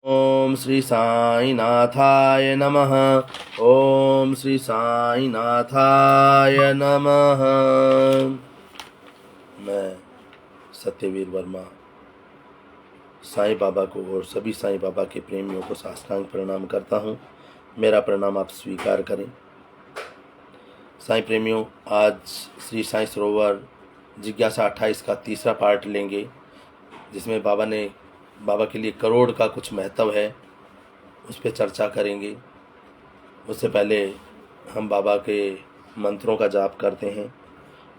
ओम श्री साईनाथाय नमः। ओम श्री साईनाथाय नमः। मैं सत्यवीर वर्मा साईं बाबा को और सभी साईं बाबा के प्रेमियों को साष्टांग प्रणाम करता हूँ। मेरा प्रणाम आप स्वीकार करें। साईं प्रेमियों, आज श्री साईं सरोवर जिज्ञासा 28 का तीसरा पार्ट लेंगे, जिसमें बाबा के लिए करोड़ का कुछ महत्व है, उस पर चर्चा करेंगे। उससे पहले हम बाबा के मंत्रों का जाप करते हैं।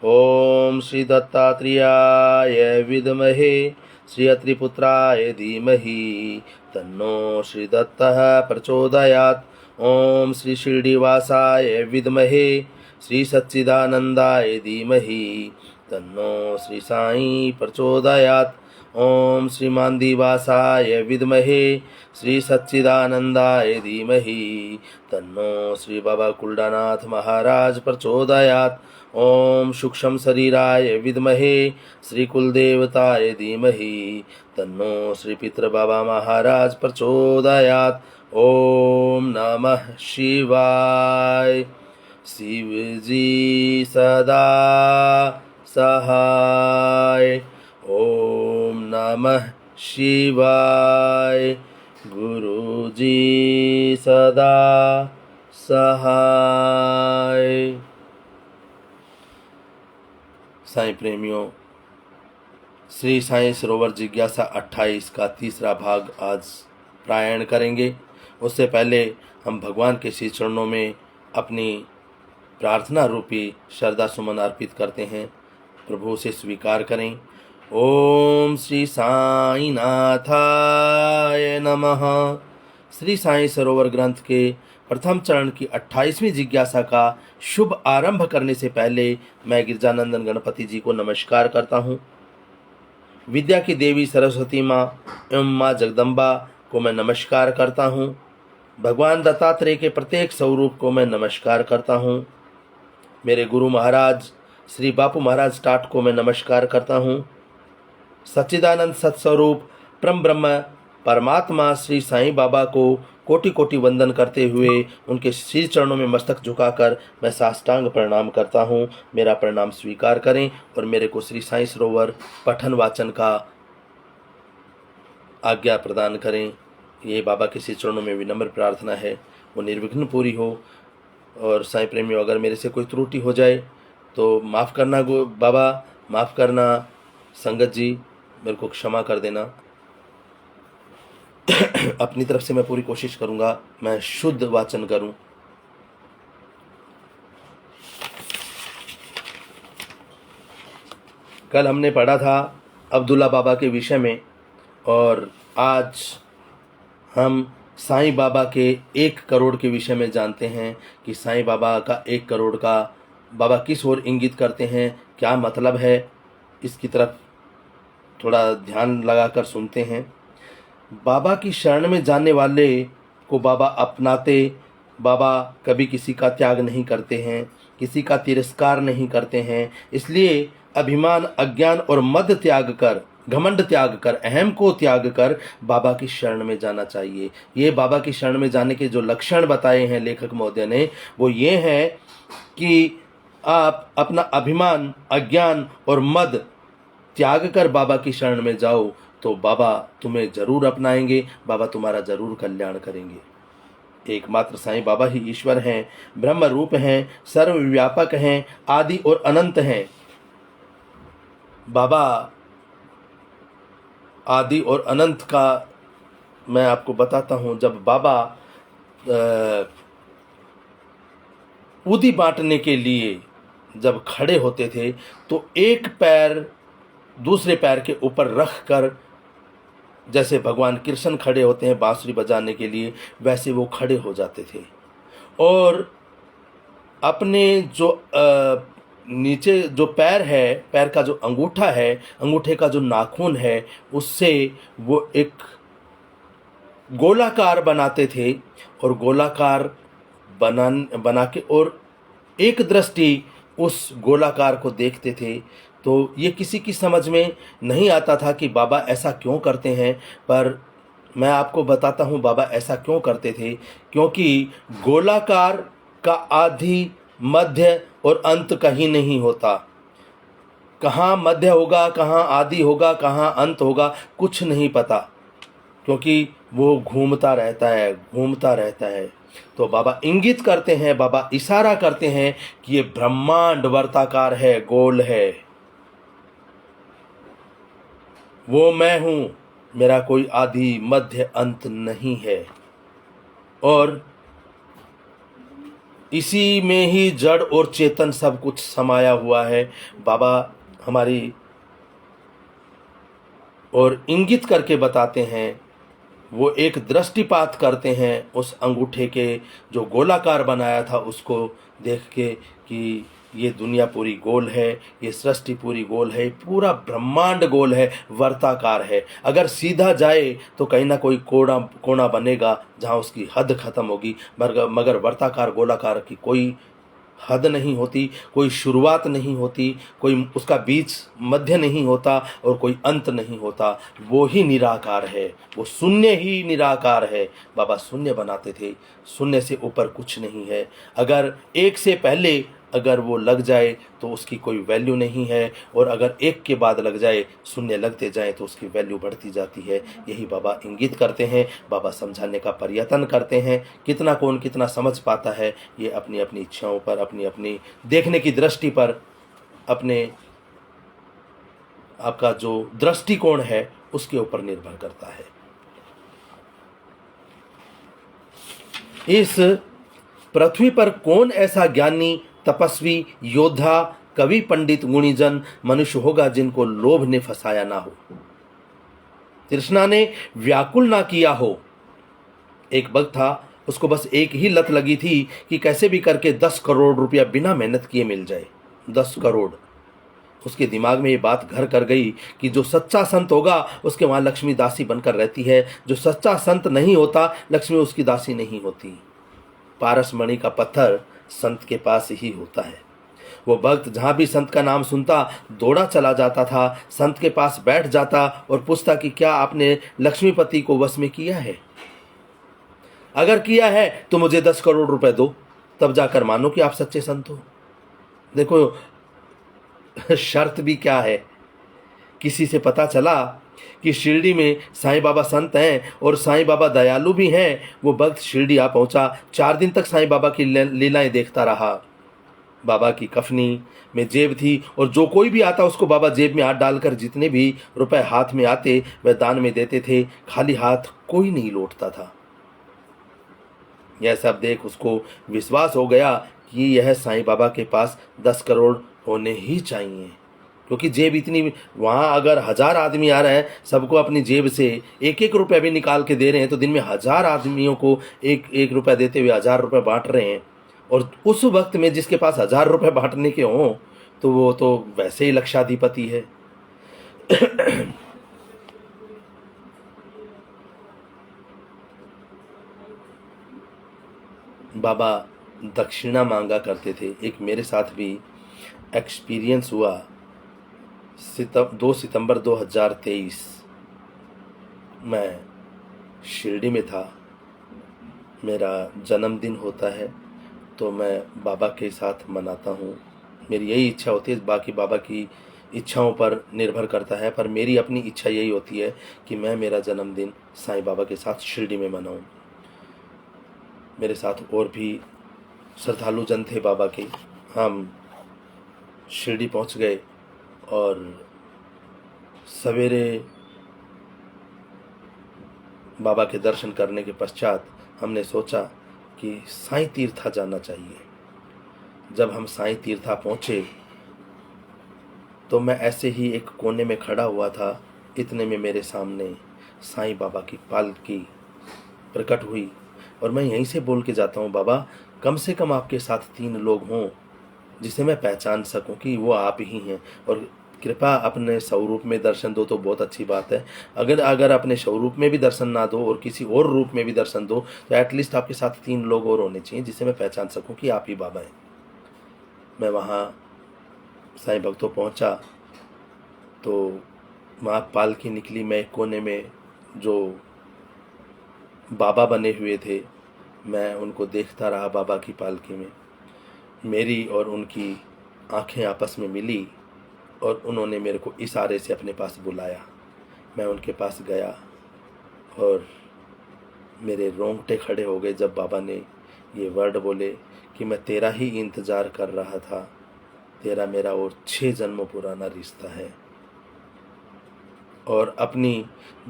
ओम श्री दत्तात्रेयाय विद्महे श्री अत्रिपुत्राय धीमहि तन्नो श्री दत्तः प्रचोदयात्। ओम श्री शिरडीवासाय विद्महे श्री सच्चिदानंदाय धीमहि तन्नो श्री साई प्रचोदयात्। ओम श्री मांदीवासाय विद्महे श्री सच्चिदानंदाय धीमहि तन्नो श्री बाबा कुलडानाथ महाराज प्रचोदयात्। ओम सूक्ष्म शरीराय विद्महे श्री कुलदेवताय धीमहि तन्नो श्री पितृ बाबा महाराज प्रचोदयात्। ओम नमः शिवाय। शिव जी सदा सहाय। ओम नमः शिवाय। गुरु जी सदा सहाय। साईं प्रेमियों, श्री साईं सरोवर जिज्ञासा 28 का तीसरा भाग आज पारायण करेंगे। उससे पहले हम भगवान के श्री चरणों में अपनी प्रार्थना रूपी श्रद्धा सुमन अर्पित करते हैं। प्रभु से स्वीकार करें। ओम श्री साईं नाथाय नमः। श्री साईं सरोवर ग्रंथ के प्रथम चरण की 28वीं जिज्ञासा का शुभ आरंभ करने से पहले मैं गिरजानंदन गणपति जी को नमस्कार करता हूँ। विद्या की देवी सरस्वती माँ एवं माँ जगदम्बा को मैं नमस्कार करता हूँ। भगवान दत्तात्रेय के प्रत्येक स्वरूप को मैं नमस्कार करता हूँ। मेरे गुरु महाराज श्री बापू महाराज टाट को मैं नमस्कार करता हूँ। सच्चिदानंद सत्स्वरूप परम ब्रह्म परमात्मा श्री साईं बाबा को कोटि कोटि वंदन करते हुए उनके श्री चरणों में मस्तक झुकाकर मैं साष्टांग प्रणाम करता हूँ। मेरा प्रणाम स्वीकार करें और मेरे को श्री साईं सरोवर पठन वाचन का आज्ञा प्रदान करें। ये बाबा के श्री चरणों में विनम्र प्रार्थना है, वो निर्विघ्न पूरी हो। और साईं प्रेमियों, अगर मेरे से कोई त्रुटि हो जाए तो माफ़ करना बाबा, माफ़ करना संगत जी, मेरे को क्षमा कर देना। अपनी तरफ से मैं पूरी कोशिश करूंगा मैं शुद्ध वाचन करूं। कल हमने पढ़ा था अब्दुल्ला बाबा के विषय में और आज हम साईं बाबा के 1 करोड़ के विषय में जानते हैं कि साईं बाबा का 1 करोड़ का बाबा किस ओर इंगित करते हैं, क्या मतलब है। इसकी तरफ थोड़ा ध्यान लगाकर सुनते हैं। बाबा की शरण में जाने वाले को बाबा अपनाते। बाबा कभी किसी का त्याग नहीं करते हैं, किसी का तिरस्कार नहीं करते हैं। इसलिए अभिमान, अज्ञान और मद त्याग कर, घमंड त्याग कर, अहम को त्याग कर बाबा की शरण में जाना चाहिए। ये बाबा की शरण में जाने के जो लक्षण बताए हैं लेखक महोदय ने, वो ये हैं कि आप अपना अभिमान, अज्ञान और मद त्याग कर बाबा की शरण में जाओ तो बाबा तुम्हें जरूर अपनाएंगे, बाबा तुम्हारा जरूर कल्याण करेंगे। एकमात्र साईं बाबा ही ईश्वर हैं, ब्रह्म रूप हैं, सर्वव्यापक हैं, आदि और अनंत हैं। बाबा आदि और अनंत का मैं आपको बताता हूँ। जब बाबा उदी बांटने के लिए जब खड़े होते थे तो एक पैर दूसरे पैर के ऊपर रख कर, जैसे भगवान कृष्ण खड़े होते हैं बांसुरी बजाने के लिए, वैसे वो खड़े हो जाते थे और अपने जो नीचे जो पैर है, पैर का जो अंगूठा है, अंगूठे का जो नाखून है, उससे वो एक गोलाकार बनाते थे और गोलाकार बना के और एक दृष्टि उस गोलाकार को देखते थे। तो ये किसी की समझ में नहीं आता था कि बाबा ऐसा क्यों करते हैं, पर मैं आपको बताता हूँ बाबा ऐसा क्यों करते थे, क्योंकि गोलाकार का आदि, मध्य और अंत कहीं नहीं होता। कहाँ मध्य होगा, कहाँ आदि होगा, कहाँ अंत होगा, कुछ नहीं पता, क्योंकि वो घूमता रहता है, घूमता रहता है। तो बाबा इंगित करते हैं, बाबा इशारा करते हैं कि ये ब्रह्मांड वर्ताकार है, गोल है। वो मैं हूँ, मेरा कोई आदि मध्य अंत नहीं है, और इसी में ही जड़ और चेतन सब कुछ समाया हुआ है। बाबा हमारी और इंगित करके बताते हैं, वो एक दृष्टिपात करते हैं उस अंगूठे के जो गोलाकार बनाया था उसको देख के कि ये दुनिया पूरी गोल है, ये सृष्टि पूरी गोल है, पूरा ब्रह्मांड गोल है, वर्ताकार है। अगर सीधा जाए तो कहीं ना कोई कोना कोना बनेगा जहाँ उसकी हद खत्म होगी, मगर वर्ताकार गोलाकार की कोई हद नहीं होती, कोई शुरुआत नहीं होती, कोई उसका बीच मध्य नहीं होता और कोई अंत नहीं होता। वो ही निराकार है, वो शून्य ही निराकार है। बाबा शून्य बनाते थे, शून्य से ऊपर कुछ नहीं है। अगर एक से पहले अगर वो लग जाए तो उसकी कोई वैल्यू नहीं है, और अगर एक के बाद लग जाए, शून्य लगते जाए तो उसकी वैल्यू बढ़ती जाती है। यही बाबा इंगित करते हैं, बाबा समझाने का प्रयत्न करते हैं। कितना कौन कितना समझ पाता है, ये अपनी अपनी इच्छाओं पर, अपनी अपनी देखने की दृष्टि पर, अपने आपका जो दृष्टिकोण है उसके ऊपर निर्भर करता है। इस पृथ्वी पर कौन ऐसा ज्ञानी, तपस्वी, योद्धा, कवि, पंडित, गुणीजन मनुष्य होगा जिनको लोभ ने फंसाया ना हो, तृष्णा ने व्याकुल ना किया हो। एक भक्त था, उसको बस एक ही लत लगी थी कि कैसे भी करके 10 करोड़ रुपया बिना मेहनत किए मिल जाए। 10 करोड़। उसके दिमाग में ये बात घर कर गई कि जो सच्चा संत होगा उसके वहां लक्ष्मी दासी बनकर रहती है, जो सच्चा संत नहीं होता लक्ष्मी उसकी दासी नहीं होती। पारसमणि का पत्थर संत के पास ही होता है। वो भक्त जहां भी संत का नाम सुनता दौड़ा चला जाता था, संत के पास बैठ जाता और पूछता कि क्या आपने लक्ष्मीपति को वश में किया है? अगर किया है तो मुझे 10 करोड़ रुपए दो, तब जाकर मानो कि आप सच्चे संत हो। देखो शर्त भी क्या है। किसी से पता चला कि शिरडी में साईं बाबा संत हैं और साईं बाबा दयालु भी हैं। वो भक्त शिरडी आ पहुंचा, 4 दिन तक साईं बाबा की लीलाएं देखता रहा। बाबा की कफनी में जेब थी और जो कोई भी आता उसको बाबा जेब में हाथ डालकर जितने भी रुपए हाथ में आते वह दान में देते थे। खाली हाथ कोई नहीं लौटता था। यह सब देख उसको विश्वास हो गया कि यह साईं बाबा के पास 10 करोड़ होने ही चाहिए, क्योंकि जेब इतनी, वहाँ अगर 1000 आदमी आ रहे हैं, सबको अपनी जेब से एक एक रुपया भी निकाल के दे रहे हैं, तो दिन में 1000 आदमियों को एक एक रुपया देते हुए 1000 रुपये बांट रहे हैं। और उस वक्त में जिसके पास 1000 रुपये बांटने के हों तो वो तो वैसे ही लक्षाधिपति है। बाबा दक्षिणा मांगा करते थे। एक मेरे साथ भी एक्सपीरियंस हुआ। 2 सितंबर 2023 मैं शिरडी में था। मेरा जन्मदिन होता है तो मैं बाबा के साथ मनाता हूँ। मेरी यही इच्छा होती है, बाकी बाबा की इच्छाओं पर निर्भर करता है, पर मेरी अपनी इच्छा यही होती है कि मैं मेरा जन्मदिन साईं बाबा के साथ शिरडी में मनाऊँ। मेरे साथ और भी श्रद्धालु जन थे बाबा के। हम शिरडी पहुंच गए और सवेरे बाबा के दर्शन करने के पश्चात हमने सोचा कि साईं तीर्था जाना चाहिए। जब हम साईं तीर्था पहुंचे तो मैं ऐसे ही एक कोने में खड़ा हुआ था, इतने में मेरे सामने साईं बाबा की पालकी प्रकट हुई। और मैं यहीं से बोल के जाता हूँ, बाबा कम से कम आपके साथ 3 लोग हों जिसे मैं पहचान सकूं कि वो आप ही हैं, और कृपा अपने स्वरूप में दर्शन दो तो बहुत अच्छी बात है। अगर अपने स्वरूप में भी दर्शन ना दो और किसी और रूप में भी दर्शन दो तो एटलीस्ट आपके साथ 3 लोग और होने चाहिए जिसे मैं पहचान सकूं कि आप ही बाबा हैं। मैं वहाँ साईं भक्तों पहुँचा तो वहाँ पालकी निकली। मैं एक कोने में जो बाबा बने हुए थे। मैं उनको देखता रहा बाबा की पालकी में। मेरी और उनकी आंखें आपस में मिली और उन्होंने मेरे को इशारे से अपने पास बुलाया। मैं उनके पास गया और मेरे रोंगटे खड़े हो गए जब बाबा ने ये वर्ड बोले कि मैं तेरा ही इंतज़ार कर रहा था, तेरा मेरा और 6 जन्मों पुराना रिश्ता है। और अपनी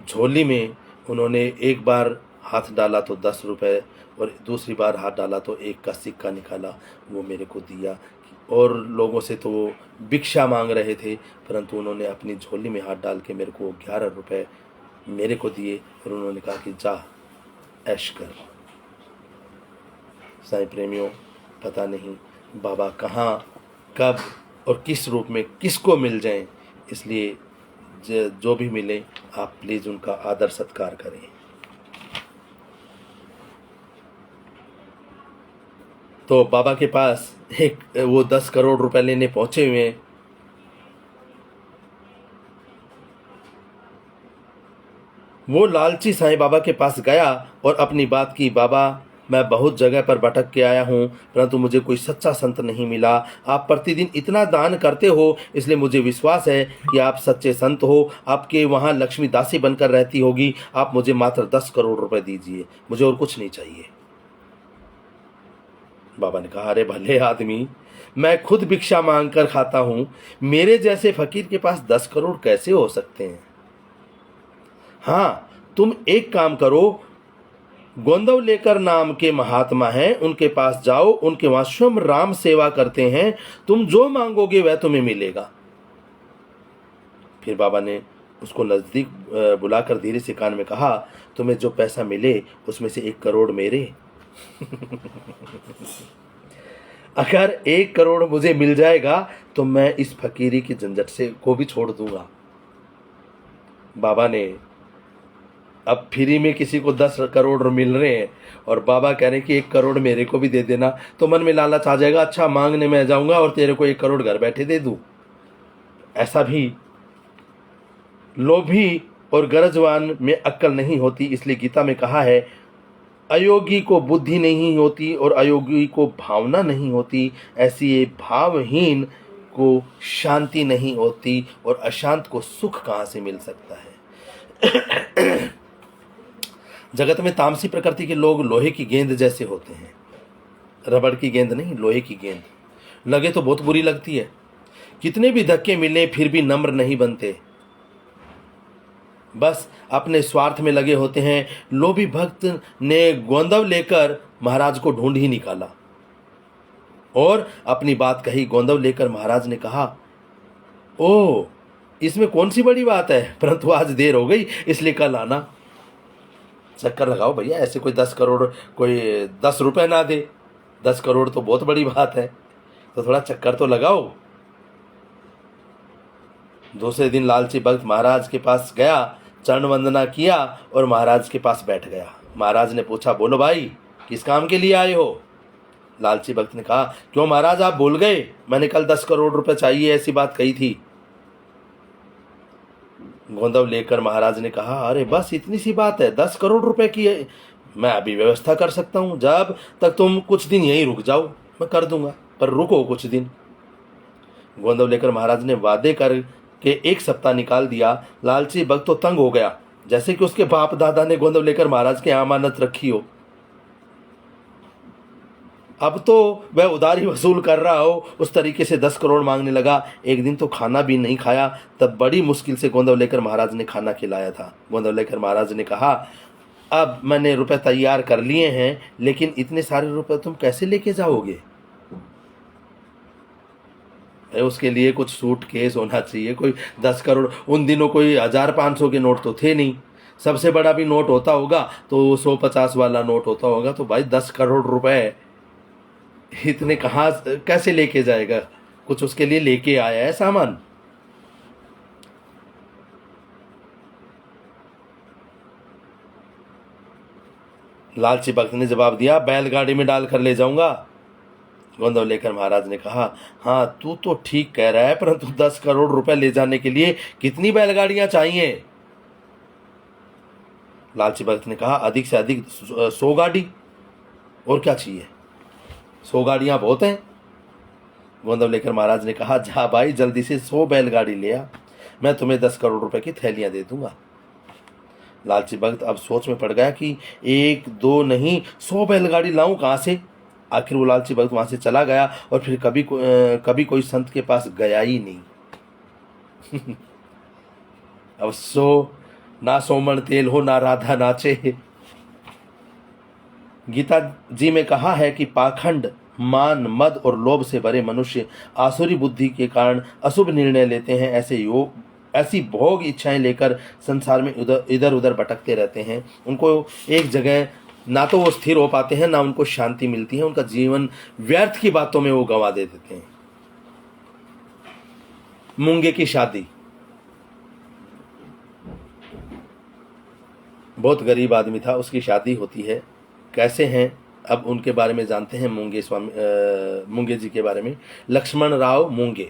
झोली में उन्होंने एक बार हाथ डाला तो 10 रुपये और दूसरी बार हाथ डाला तो 1 का सिक्का निकाला, वो मेरे को दिया। और लोगों से तो वो भिक्षा मांग रहे थे, परंतु उन्होंने अपनी झोली में हाथ डाल के मेरे को 11 रुपये मेरे को दिए और उन्होंने कहा कि जा ऐश कर। साईं प्रेमियों, पता नहीं बाबा कहाँ, कब और किस रूप में किसको मिल जाएं, इसलिए जो भी मिले आप प्लीज़ उनका आदर सत्कार करें। तो बाबा के पास वो 10 करोड़ रुपए लेने पहुंचे हुए हैं। वो लालची साईं बाबा के पास गया और अपनी बात की, बाबा मैं बहुत जगह पर भटक के आया हूँ, परंतु मुझे कोई सच्चा संत नहीं मिला। आप प्रतिदिन इतना दान करते हो, इसलिए मुझे विश्वास है कि आप सच्चे संत हो। आपके वहाँ लक्ष्मी दासी बनकर रहती होगी। आप मुझे मात्र 10 करोड़ रुपए दीजिए, मुझे और कुछ नहीं चाहिए। बाबा ने कहा, अरे भले आदमी, मैं खुद भिक्षा मांग कर खाता हूँ, मेरे जैसे फकीर के पास 10 करोड़ कैसे हो सकते हैं। हाँ, तुम एक काम करो, गोंदवलेकर नाम के महात्मा हैं, उनके पास जाओ, उनके वहां स्वयं राम सेवा करते हैं, तुम जो मांगोगे वह तुम्हें मिलेगा। फिर बाबा ने उसको नजदीक बुलाकर धीरे से कान में कहा, तुम्हें जो पैसा मिले उसमें से 1 करोड़ मेरे। अगर 1 करोड़ मुझे मिल जाएगा तो मैं इस फकीरी की झंझट से को भी छोड़ दूंगा। बाबा ने अब फ्री में किसी को 10 करोड़ मिल रहे हैं और बाबा कह रहे हैं कि 1 करोड़ मेरे को भी दे देना, तो मन में लालच आ जाएगा, अच्छा मांगने में जाऊंगा और तेरे को 1 करोड़ घर बैठे दे दूं। ऐसा भी लोभी और गरजवान में अक्ल नहीं होती। इसलिए गीता में कहा है, अयोगी को बुद्धि नहीं होती और अयोगी को भावना नहीं होती, ऐसी ये भावहीन को शांति नहीं होती और अशांत को सुख कहाँ से मिल सकता है। जगत में तामसी प्रकृति के लोग लोहे की गेंद जैसे होते हैं, रबड़ की गेंद नहीं, लोहे की गेंद। लगे तो बहुत बुरी लगती है, कितने भी धक्के मिले फिर भी नम्र नहीं बनते, बस अपने स्वार्थ में लगे होते हैं। लोभी भक्त ने गोंदवलेकर महाराज को ढूंढ ही निकाला और अपनी बात कही। गोंदवलेकर महाराज ने कहा, ओ इसमें कौन सी बड़ी बात है, परंतु आज देर हो गई इसलिए कल आना। चक्कर लगाओ भैया, ऐसे कोई 10 करोड़ कोई 10 रुपए ना दे, 10 करोड़ तो बहुत बड़ी बात है, तो थोड़ा चक्कर तो लगाओ। दूसरे दिन लालची भक्त महाराज के पास गया, चरण वंदना किया और महाराज के पास बैठ गया। महाराज ने पूछा, बोलो भाई किस काम के लिए आए हो। लालची भक्त ने कहा, क्यों महाराज आप भूल गए, मैंने कल 10 करोड़ रुपए चाहिए ऐसी बात कही थी। गोंदवलेकर महाराज ने कहा, अरे बस इतनी सी बात है, 10 करोड़ रुपए की है, मैं अभी व्यवस्था कर सकता हूँ, जब तक तुम कुछ दिन यहीं रुक जाओ मैं कर दूंगा, पर रुको कुछ दिन। गोंदवलेकर महाराज ने वादे कर के 1 सप्ताह निकाल दिया। लालची भक्त तो तंग हो गया, जैसे कि उसके बाप दादा ने गोंदवलेकर महाराज के अमानत रखी हो। अब तो वह उधारी वसूल कर रहा हो, उस तरीके से 10 करोड़ मांगने लगा। एक दिन तो खाना भी नहीं खाया, तब बड़ी मुश्किल से गोंदवलेकर महाराज ने खाना खिलाया था। गोंदवलेकर महाराज ने कहा, अब मैंने रुपए तैयार कर लिए हैं, लेकिन इतने सारे रुपए तुम कैसे लेके जाओगे। उसके लिए कुछ सूट केस होना चाहिए, कोई 10 करोड़, उन दिनों कोई 1000-500 के नोट तो थे नहीं, सबसे बड़ा भी नोट होता होगा तो 150 वाला नोट होता होगा, तो भाई 10 करोड़ रुपए इतने कहाँ कैसे लेके जाएगा। कुछ उसके लिए लेके आया है सामान। लालची भक्त ने जवाब दिया, बैलगाड़ी में डालकर ले जाऊंगा। गोंदवलेकर महाराज ने कहा, हाँ तू तो ठीक कह रहा है, परंतु 10 करोड़ रुपए ले जाने के लिए कितनी बैलगाड़ियां चाहिए। लालची भक्त ने कहा, अधिक से अधिक 100 गाड़ी, और क्या चाहिए, 100 गाड़ियाँ बहुत हैं। गोंदव लेकर महाराज ने कहा, जा भाई जल्दी से 100 बैलगाड़ी ले आ, मैं तुम्हें 10 करोड़ रुपए की थैलियां दे दूंगा। लालची भक्त अब सोच में पड़ गया कि 1 2 नहीं 100 बैलगाड़ी लाऊं कहाँ से। आखिर वो लालची भक्त वहां से चला गया और फिर कभी कोई संत के पास गया ही नहीं। अब ना सोमन तेल हो ना राधा नाचे। गीता जी में कहा है कि पाखंड, मान, मद और लोभ से भरे मनुष्य आसुरी बुद्धि के कारण अशुभ निर्णय लेते हैं। ऐसी भोग इच्छाएं लेकर संसार में इधर उधर भटकते रहते हैं। उनको एक जगह ना तो वो स्थिर हो पाते हैं, ना उनको शांति मिलती है। उनका जीवन व्यर्थ की बातों में वो गंवा दे देते हैं। मूंगे की शादी, बहुत गरीब आदमी था, उसकी शादी होती है। कैसे हैं अब उनके बारे में जानते हैं। मूंगे जी के बारे में। लक्ष्मण राव मूंगे।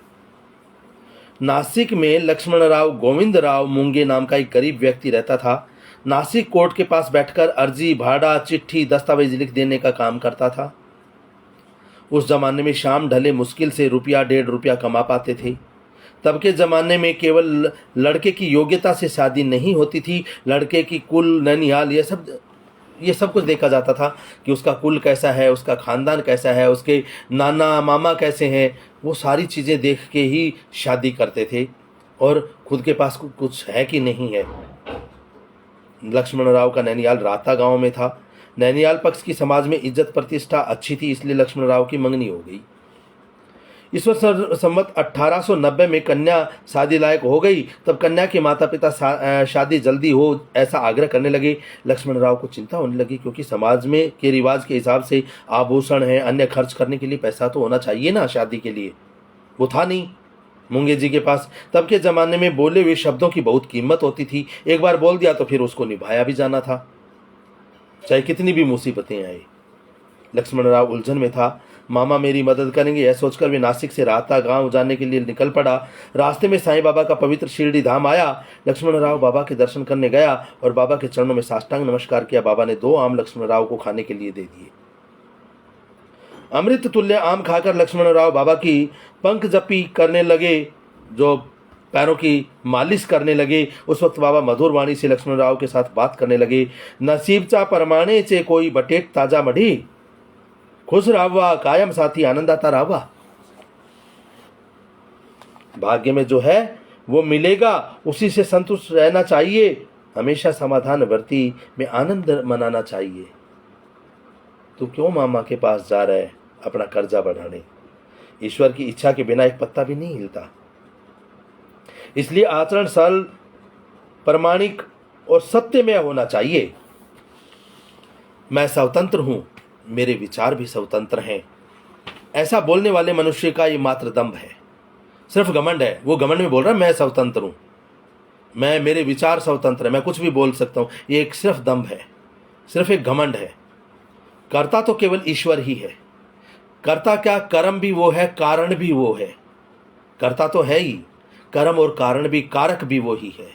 नासिक में लक्ष्मण राव गोविंद राव मूंगे नाम का एक गरीब व्यक्ति रहता था। नासिक कोर्ट के पास बैठकर अर्जी, भाड़ा, चिट्ठी, दस्तावेज लिख देने का काम करता था। उस जमाने में शाम ढले मुश्किल से रुपया 1.5 रुपया कमा पाते थे। तब के ज़माने में केवल लड़के की योग्यता से शादी नहीं होती थी, लड़के की कुल, ननिहाल, ये सब कुछ देखा जाता था कि उसका कुल कैसा है, उसका खानदान कैसा है, उसके नाना मामा कैसे हैं। वो सारी चीज़ें देख के ही शादी करते थे, और खुद के पास कुछ है कि नहीं है। लक्ष्मण राव का नैनियाल राता गांव में था। नैनियाल पक्ष की समाज में इज्जत प्रतिष्ठा अच्छी थी, इसलिए लक्ष्मण राव की मंगनी हो गई। ईश्वर संवत 1890 में कन्या शादी लायक हो गई। तब कन्या के माता पिता शादी जल्दी हो ऐसा आग्रह करने लगे। लक्ष्मण राव को चिंता होने लगी, क्योंकि समाज में के रिवाज के हिसाब से आभूषण है, अन्य खर्च करने के लिए पैसा तो होना चाहिए ना शादी के लिए। वो था नहीं मूंगे जी के पास। तब के ज़माने में बोले हुए शब्दों की बहुत कीमत होती थी। एक बार बोल दिया तो फिर उसको निभाया भी जाना था, चाहे कितनी भी मुसीबतें आए। लक्ष्मण राव उलझन में था। मामा मेरी मदद करेंगे, यह सोचकर वे नासिक से राता गांव जाने के लिए निकल पड़ा। रास्ते में साईं बाबा का पवित्र शिरडी धाम आया। लक्ष्मण राव बाबा के दर्शन करने गया और बाबा के चरणों में साष्टांग नमस्कार किया। बाबा ने 2 आम लक्ष्मण राव को खाने के लिए दे दिए। अमृत तुल्य आम खाकर लक्ष्मण राव बाबा की पंख जपी करने लगे, जो पैरों की मालिश करने लगे। उस वक्त बाबा मधुर वाणी से लक्ष्मण राव के साथ बात करने लगे। नसीबचा परमाणे से कोई बटेट ताजा मढ़ी, खुश रावा कायम साथी आनंदाता रावा। भाग्य में जो है वो मिलेगा, उसी से संतुष्ट रहना चाहिए। हमेशा समाधान वर्ती में आनंद मनाना चाहिए। तू क्यों मामा के पास जा रहा है अपना कर्जा बढ़ाने? ईश्वर की इच्छा के बिना एक पत्ता भी नहीं हिलता। इसलिए आचरण सरल, प्रामाणिक और सत्यमय होना चाहिए। मैं स्वतंत्र हूं, मेरे विचार भी स्वतंत्र हैं। ऐसा बोलने वाले मनुष्य का ये मात्र दंभ है, सिर्फ घमंड है। वो घमंड में बोल रहा है मैं स्वतंत्र हूं, मेरे विचार स्वतंत्र है, मैं कुछ भी बोल सकता हूं। ये एक सिर्फ दंभ है, सिर्फ एक घमंड है। कर्ता तो केवल ईश्वर ही है। कर्ता क्या, कर्म भी वो है, कारण भी वो है। कर्ता तो है ही, कर्म और कारण भी, कारक भी वो ही है।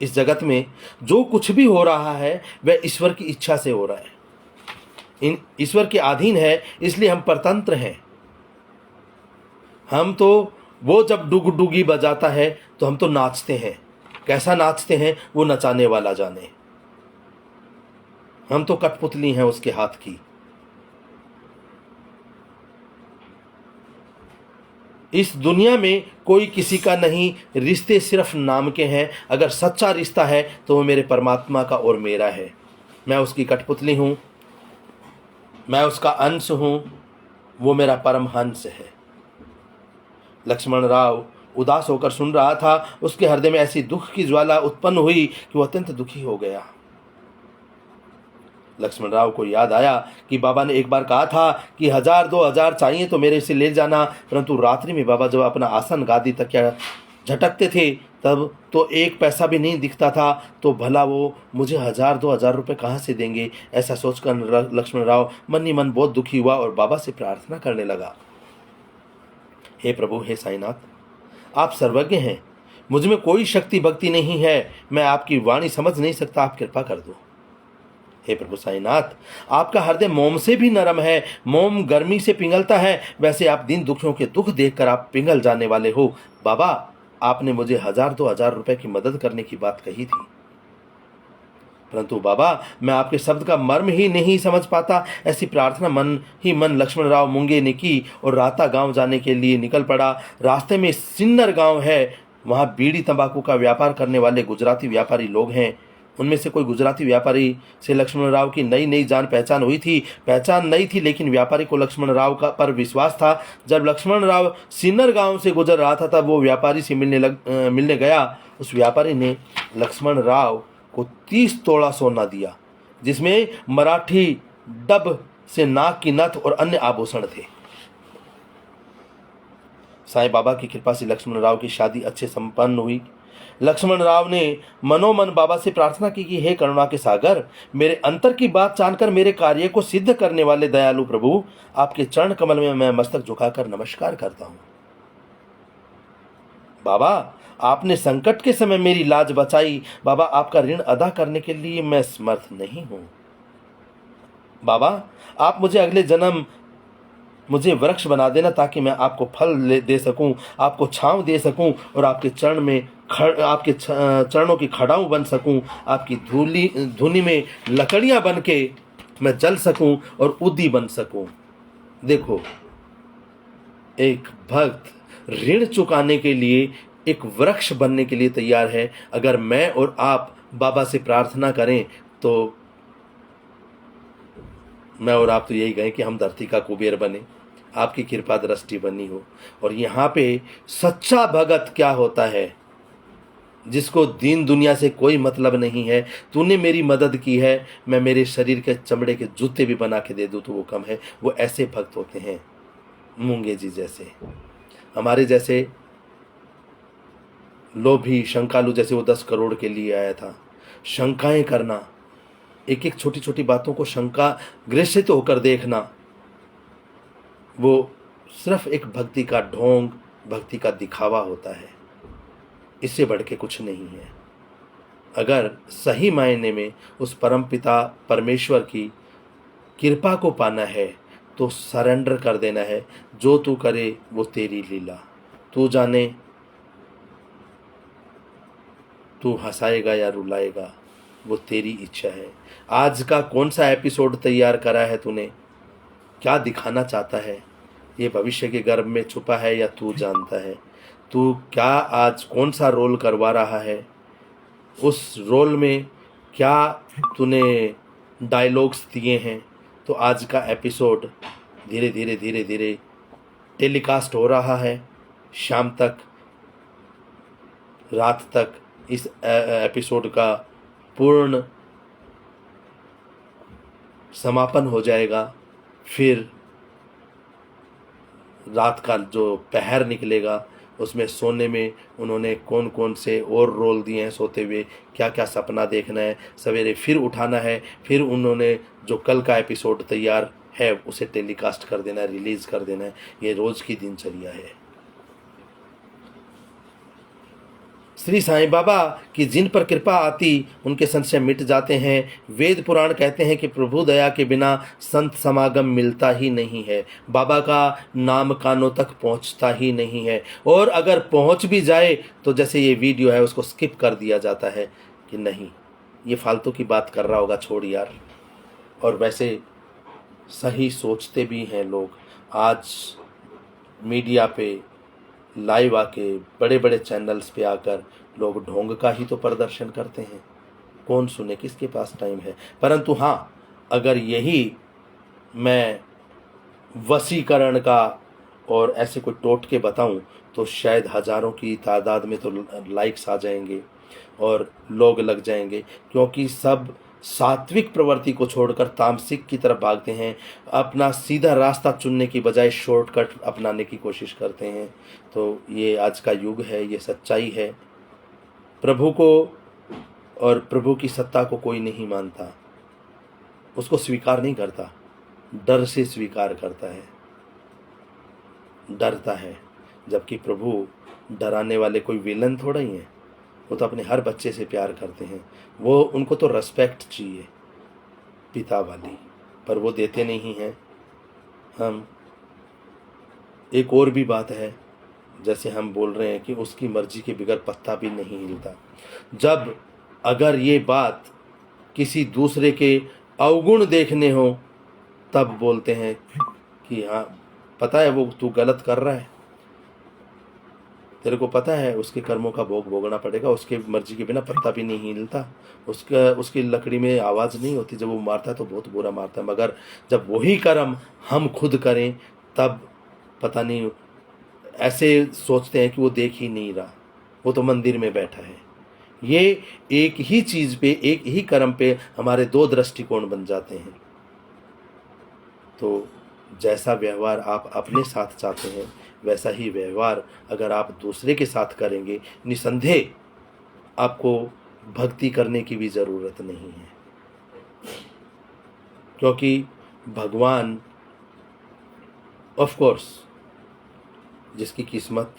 इस जगत में जो कुछ भी हो रहा है वह ईश्वर की इच्छा से हो रहा है, ईश्वर के अधीन है, इसलिए हम परतंत्र हैं। हम तो वो जब डुगडुगी बजाता है तो हम तो नाचते हैं। कैसा नाचते हैं वो नचाने वाला जाने। हम तो कठपुतली हैं उसके हाथ की। इस दुनिया में कोई किसी का नहीं, रिश्ते सिर्फ नाम के हैं। अगर सच्चा रिश्ता है तो वो मेरे परमात्मा का और मेरा है। मैं उसकी कठपुतली हूँ, मैं उसका अंश हूँ, वो मेरा परमहंस है। लक्ष्मण राव उदास होकर सुन रहा था। उसके हृदय में ऐसी दुख की ज्वाला उत्पन्न हुई कि वह अत्यंत दुखी हो गया। लक्ष्मण राव को याद आया कि बाबा ने एक बार कहा था कि 1000-2000 चाहिए तो मेरे से ले जाना, परंतु रात्रि में बाबा जब अपना आसन गादी तकिया झटकते थे तब तो 1 पैसा भी नहीं दिखता था, तो भला वो मुझे 1000-2000 रुपये कहाँ से देंगे। ऐसा सोचकर लक्ष्मण राव मन ही मन बहुत दुखी हुआ और बाबा से प्रार्थना करने लगा, हे प्रभु, हे साईनाथ, आप सर्वज्ञ हैं, मुझ में कोई शक्ति भक्ति नहीं है, मैं आपकी वाणी समझ नहीं सकता, आप कृपा कर दो। हे प्रभु साईनाथ, आपका हृदय मोम से भी नरम है। मोम गर्मी से पिघलता है, वैसे आप दीन दुखियों के दुख देखकर आप पिघल जाने वाले हो। बाबा, आपने मुझे 1000-2000 रुपए की मदद करने की बात कही थी, परंतु बाबा मैं आपके शब्द का मर्म ही नहीं समझ पाता। ऐसी प्रार्थना मन ही मन लक्ष्मण राव मुंगे ने की और राता गांव जाने के लिए निकल पड़ा। रास्ते में सिन्नर गांव है, वहां बीड़ी तंबाकू का व्यापार करने वाले गुजराती व्यापारी लोग हैं। उनमें से कोई गुजराती व्यापारी से लक्ष्मण राव की नई नई जान पहचान हुई थी। पहचान नहीं थी, लेकिन व्यापारी को लक्ष्मण राव का पर विश्वास था। जब लक्ष्मण राव सिन्नर गांव से गुजर रहा था तब वो व्यापारी से मिलने गया। उस व्यापारी ने लक्ष्मण राव को 30 तोला सोना दिया, जिसमें मराठी डब से नाक की नथ और अन्य आभूषण थे। साईं बाबा की कृपा से लक्ष्मण राव की शादी अच्छे संपन्न हुई। लक्ष्मण राव ने मनोमन बाबा से प्रार्थना की कि हे करुणा के सागर, मेरे अंतर की बात जानकर मेरे कार्य को सिद्ध करने वाले दयालु प्रभु, आपके चरण कमल में मैं मस्तक झुकाकर नमस्कार करता हूं। बाबा, आपने संकट के समय मेरी लाज बचाई। बाबा, आपका ऋण अदा करने के लिए मैं समर्थ नहीं हूं। बाबा, आप मुझे अगले जन्म मुझे वृक्ष बना देना, ताकि मैं आपको फल दे सकूं, आपको छांव दे सकूं और आपके चरणों की खड़ाऊं बन सकूं। आपकी धूनी में लकड़ियां बन के मैं जल सकूं और उदी बन सकूं। देखो, एक भक्त ऋण चुकाने के लिए, एक वृक्ष बनने के लिए तैयार है। अगर मैं और आप बाबा से प्रार्थना करें तो मैं और आप तो यही कहें कि हम धरती का कुबेर बने, आपकी कृपा दृष्टि बनी हो। और यहाँ पे सच्चा भगत क्या होता है, जिसको दीन दुनिया से कोई मतलब नहीं है। तूने मेरी मदद की है, मैं मेरे शरीर के चमड़े के जूते भी बना के दे दूँ तो वो कम है। वो ऐसे भक्त होते हैं, मूंगे जी जैसे, हमारे जैसे लोभी शंकालू जैसे वो 10 करोड़ के लिए आया था। शंकाएं करना, एक एक छोटी छोटी बातों को शंका ग्रसित होकर देखना, वो सिर्फ एक भक्ति का ढोंग, भक्ति का दिखावा होता है। इससे बढ़ के कुछ नहीं है। अगर सही मायने में उस परमपिता परमेश्वर की कृपा को पाना है तो सरेंडर कर देना है। जो तू करे वो तेरी लीला, तू जाने तू हंसाएगा या रुलाएगा, वो तेरी इच्छा है। आज का कौन सा एपिसोड तैयार करा है तूने, क्या दिखाना चाहता है, ये भविष्य के गर्भ में छुपा है या तू जानता है। तू क्या आज कौन सा रोल करवा रहा है, उस रोल में क्या तूने डायलॉग्स दिए हैं। तो आज का एपिसोड धीरे धीरे धीरे धीरे टेलीकास्ट हो रहा है। शाम तक, रात तक इस एपिसोड का पूर्ण समापन हो जाएगा। फिर रात का जो पहर निकलेगा उसमें सोने में उन्होंने कौन कौन से और रोल दिए हैं, सोते हुए क्या क्या सपना देखना है, सवेरे फिर उठाना है, फिर उन्होंने जो कल का एपिसोड तैयार है उसे टेलीकास्ट कर देना है, रिलीज़ कर देना है। ये रोज़ की दिनचर्या है। श्री साईं बाबा की जिन पर कृपा आती उनके संशय मिट जाते हैं। वेद पुराण कहते हैं कि प्रभु दया के बिना संत समागम मिलता ही नहीं है, बाबा का नाम कानों तक पहुंचता ही नहीं है। और अगर पहुंच भी जाए तो जैसे ये वीडियो है उसको स्किप कर दिया जाता है कि नहीं, ये फालतू की बात कर रहा होगा, छोड़ यार। और वैसे सही सोचते भी हैं लोग। आज मीडिया पे लाइव आके, बड़े बड़े चैनल्स पे आकर लोग ढोंग का ही तो प्रदर्शन करते हैं। कौन सुने, किसके पास टाइम है। परंतु हाँ, अगर यही मैं वशीकरण का और ऐसे कोई टोटके बताऊं तो शायद हज़ारों की तादाद में तो लाइक्स आ जाएंगे और लोग लग जाएंगे, क्योंकि सब सात्विक प्रवृत्ति को छोड़कर तामसिक की तरफ भागते हैं। अपना सीधा रास्ता चुनने की बजाय शॉर्टकट अपनाने की कोशिश करते हैं। तो ये आज का युग है, ये सच्चाई है। प्रभु को और प्रभु की सत्ता को कोई नहीं मानता, उसको स्वीकार नहीं करता, डर से स्वीकार करता है, डरता है। जबकि प्रभु डराने वाले कोई विलन थोड़ा ही हैं। वो तो अपने हर बच्चे से प्यार करते हैं। वो उनको तो रेस्पेक्ट चाहिए पिता वाली, पर वो देते नहीं हैं। हम एक और भी बात है, जैसे हम बोल रहे हैं कि उसकी मर्जी के बगैर पत्ता भी नहीं हिलता। जब अगर ये बात किसी दूसरे के अवगुण देखने हो तब बोलते हैं कि हाँ पता है वो तू गलत कर रहा है, तेरे को पता है उसके कर्मों का भोग भोगना पड़ेगा, उसके मर्जी के बिना पत्ता भी नहीं हिलता, उसकी लकड़ी में आवाज़ नहीं होती, जब वो मारता है तो बहुत बुरा मारता है। मगर जब वही कर्म हम खुद करें तब पता नहीं, ऐसे सोचते हैं कि वो देख ही नहीं रहा, वो तो मंदिर में बैठा है। ये एक ही चीज़ पे, एक ही कर्म पे हमारे दो दृष्टिकोण बन जाते हैं। तो जैसा व्यवहार आप अपने साथ चाहते हैं वैसा ही व्यवहार अगर आप दूसरे के साथ करेंगे, निसंदेह आपको भक्ति करने की भी ज़रूरत नहीं है, क्योंकि भगवान ऑफ कोर्स जिसकी किस्मत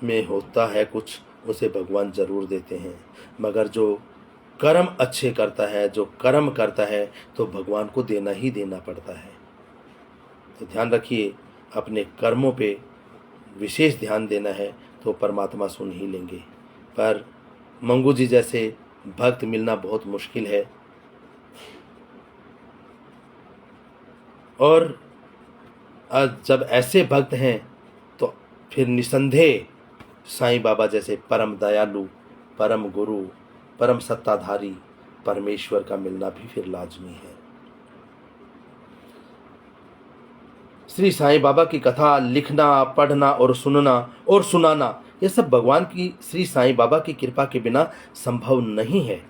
में होता है कुछ, उसे भगवान ज़रूर देते हैं। मगर जो कर्म अच्छे करता है, जो कर्म करता है, तो भगवान को देना ही देना पड़ता है। तो ध्यान रखिए, अपने कर्मों पे विशेष ध्यान देना है तो परमात्मा सुन ही लेंगे। पर मंगू जी जैसे भक्त मिलना बहुत मुश्किल है, और जब ऐसे भक्त हैं तो फिर निसंदेह साईं बाबा जैसे परम दयालु, परम गुरु, परम सत्ताधारी परमेश्वर का मिलना भी फिर लाजमी है। श्री साईं बाबा की कथा लिखना, पढ़ना और सुनाना, ये सब भगवान की, श्री साईं बाबा की कृपा के बिना संभव नहीं है।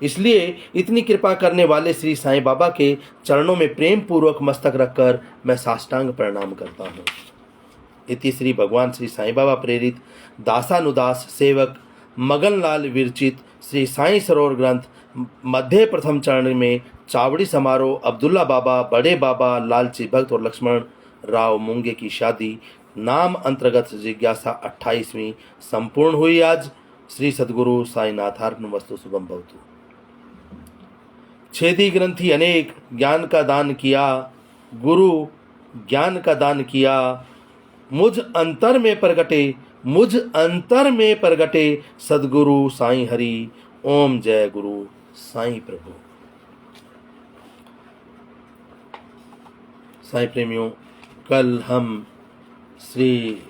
इसलिए इतनी कृपा करने वाले श्री साईं बाबा के चरणों में प्रेम पूर्वक मस्तक रखकर मैं साष्टांग प्रणाम करता हूँ। इति श्री भगवान श्री साईं बाबा प्रेरित दासानुदास सेवक मगनलाल विरचित श्री साईं सरोवर ग्रंथ मध्य प्रथम चरण में चावड़ी समारोह अब्दुल्ला बाबा, बड़े बाबा, लालची भक्त और लक्ष्मण राव मूंगे की शादी नाम अंतर्गत जिज्ञासा 28वीं संपूर्ण हुई। आज श्री सद्गुरु साईनाथार्पणमस्तु। शुभम भवतु। छेदी ग्रंथि अनेक ज्ञान का दान किया, गुरु ज्ञान का दान किया, मुझ अंतर में प्रगटे सद्गुरु साईं हरि। ओम जय गुरु साईं प्रभु। साईं प्रेमियों, कल हम श्री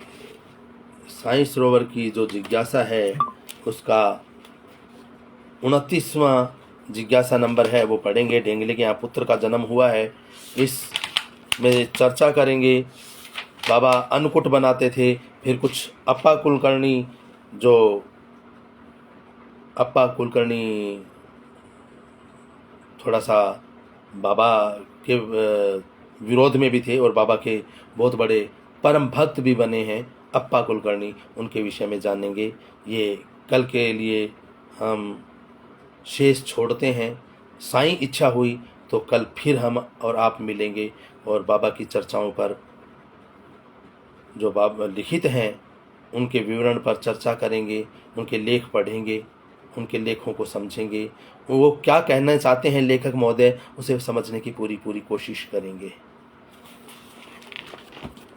साईं सरोवर की जो जिज्ञासा है उसका 29वां जिज्ञासा नंबर है वो पढ़ेंगे। ढेंगले के यहाँ पुत्र का जन्म हुआ है, इस में चर्चा करेंगे। बाबा अन्नकूट बनाते थे, फिर कुछ अप्पा कुलकर्णी थोड़ा सा बाबा के विरोध में भी थे और बाबा के बहुत बड़े परम भक्त भी बने हैं अप्पा कुलकर्णी, उनके विषय में जानेंगे। ये कल के लिए हम शेष छोड़ते हैं। साईं इच्छा हुई तो कल फिर हम और आप मिलेंगे और बाबा की चर्चाओं पर, जो बाबा लिखित हैं उनके विवरण पर चर्चा करेंगे, उनके लेख पढ़ेंगे, उनके लेखों को समझेंगे, वो क्या कहना चाहते हैं लेखक महोदय, उसे समझने की पूरी कोशिश करेंगे।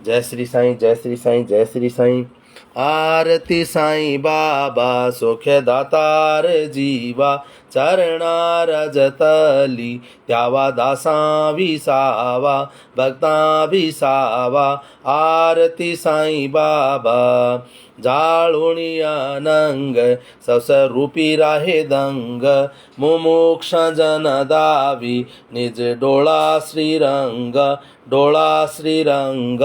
जय श्री साईं, जय श्री साईं, जय श्री साईं। आरती साईं बाबा सुख्य दातार जीवा, चरणा रजतली त्यावा दासा विसावा, भक्ता विसावा। आरती साईं बाबा जाळुनिया नंग, सवसरूपी राहे दंग, मुमुक्ष जन दावी निज डोळा श्रीरंग, डोळा श्रीरंग।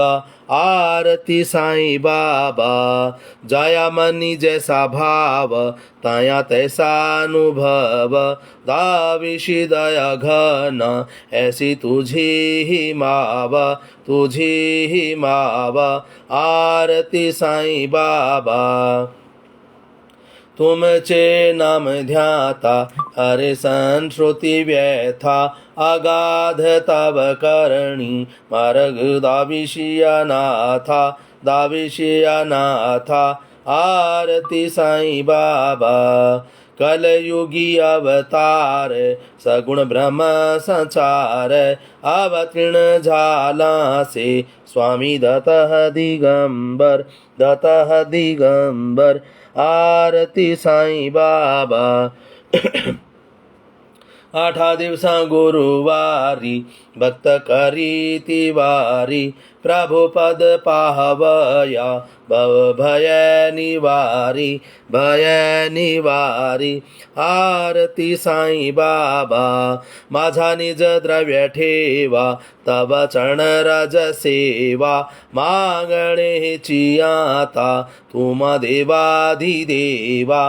आरती साईं बाबा जाया मनी जैसा भाव, ताया तैसा अनुभव, दाविशी दया घन, ऐसी तुझी ही मावा, तुझी ही मावा। आरती साईं बाबा तुमचे नाम ध्याता, हरे संश्रुति व्यथा, अगाध तव करणी, मार्ग दाविशिया नाथा, दाविशेनाथा आरती साईं बाबा कलयुगी अवतार सगुण ब्रह्म संचार अवतीर्ण झाला से स्वामी दत्तः दिगंबर आरती साईं बाबा 8 दिवसा गुरुवारी भक्त करीती वारी प्रभु पद पाहवया भव भय निवारी आरती साईं बाबा माझा निज द्रव्य ठेवा तव चरण रज सेवा मागणेची आता तुम देवाधिदेवा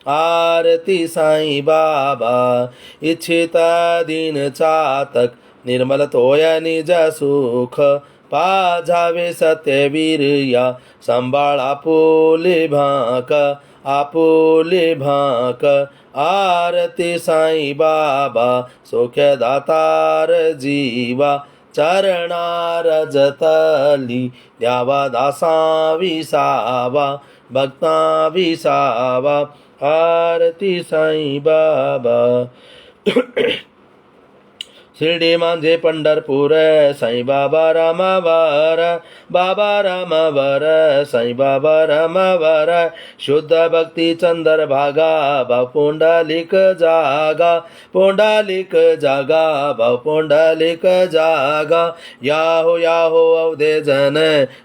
आरती साईं बाबा इच्छिता दिन चातक निर्मल तोय निज सुख पाझावे सत्यवीर या संभाळ आपुले भाक आरती साईं बाबा सौख्य दातार जीवा चरणार जतली द्यावा दासा विसावा भक्ता विसावा आरती साईं बाबा शिर्डी माझे पंढरपूर साईं बाबा रामावर साईं बाबा रामावर शुद्ध भक्ती चंदर भागा भाव पुंडलिक जागा याहो अवधे जन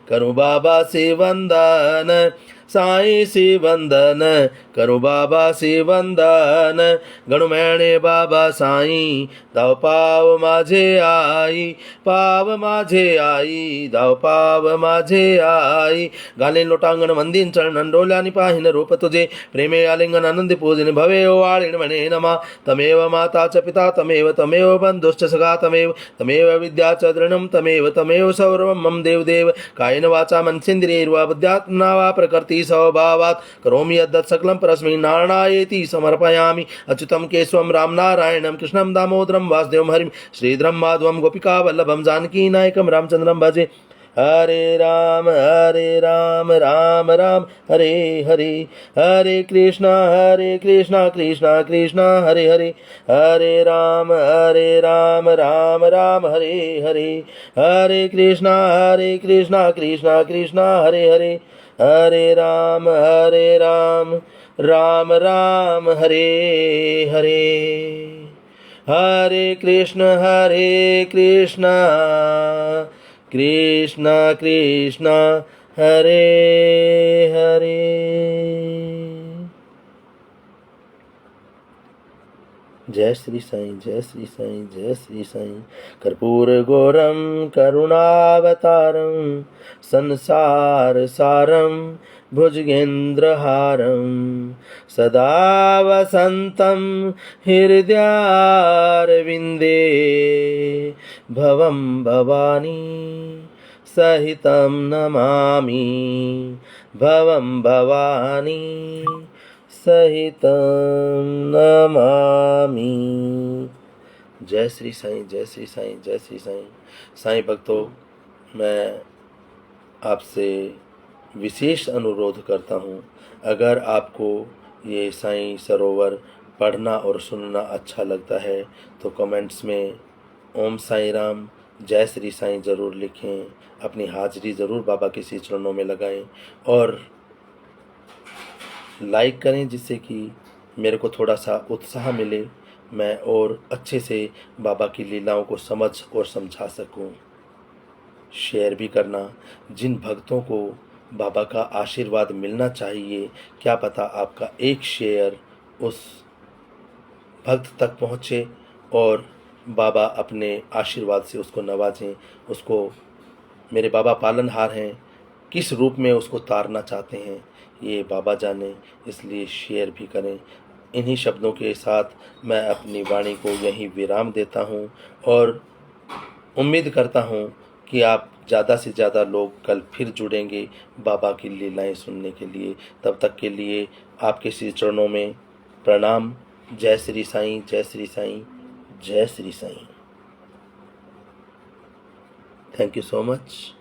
करू बाबा सी वंदन साई सी वंदन करू बाबा सी वंदन गणु मैणे बाबा साई धाव पाव माझे आई धाव पाव माझे आई घाले लोटांगण मंदिर चरण डोल्यानी पाहिन रूप तुझे प्रेमे आलिंगन आनंदी पूजन भवे ओ आळिण म्हणे नमा तमेव माता च पिता तमेव बंधुश्च सखा तमेव विद्या च दृढं तमेव सर्वं मम देव कायेन वाचा मनसेन्द्रियैर्वा बुद्ध्यात्मना वा प्रकृति स्वभावात् करोमि यद्यत् सकलं परस्मै नारायणेति समर्पयामि अच्युतं केशवं राम नारायणं कृष्णं दामोदरं वासुदेवं हरिं श्रीधरं माधवं गोपिकावल्लभं जानकी नायकं रामचंद्रं भजे हरे राम राम राम हरे हरे कृष्णा कृष्णा कृष्णा हरे हरे राम राम हरे कृष्णा कृष्णा कृष्णा हरे राम राम हरे हरे कृष्ण कृष्णा हरे हरे। जय श्री साईं जय श्री साईं जय श्री साईं। कर्पूर गौरम करुणावतारम संसार सारम भुजगेन्द्रहारम सदा वसंतं हृदयारविंदे भवं भवानी सहितं नमामि भवं भवानी सहितं नमामि। जय श्री साईं जय श्री साईं जय श्री साईं। साईं भक्तों, मैं आपसे विशेष अनुरोध करता हूँ, अगर आपको ये साईं सरोवर पढ़ना और सुनना अच्छा लगता है तो कमेंट्स में ओम साईं राम जय श्री साईं ज़रूर लिखें। अपनी हाजिरी ज़रूर बाबा के श्री चरणों में लगाएं और लाइक करें, जिससे कि मेरे को थोड़ा सा उत्साह मिले, मैं और अच्छे से बाबा की लीलाओं को समझ और समझा सकूं। शेयर भी करना, जिन भक्तों को बाबा का आशीर्वाद मिलना चाहिए, क्या पता आपका एक शेयर उस भक्त तक पहुँचे और बाबा अपने आशीर्वाद से उसको नवाजें। उसको मेरे बाबा पालनहार हैं, किस रूप में उसको तारना चाहते हैं ये बाबा जाने, इसलिए शेयर भी करें। इन्हीं शब्दों के साथ मैं अपनी वाणी को यहीं विराम देता हूँ और उम्मीद करता हूँ कि आप ज़्यादा से ज़्यादा लोग कल फिर जुड़ेंगे बाबा की लीलाएं सुनने के लिए। तब तक के लिए आपके श्री चरणों में प्रणाम। जय श्री साईं जय श्री साईं जय Shri Sai. Thank you so much.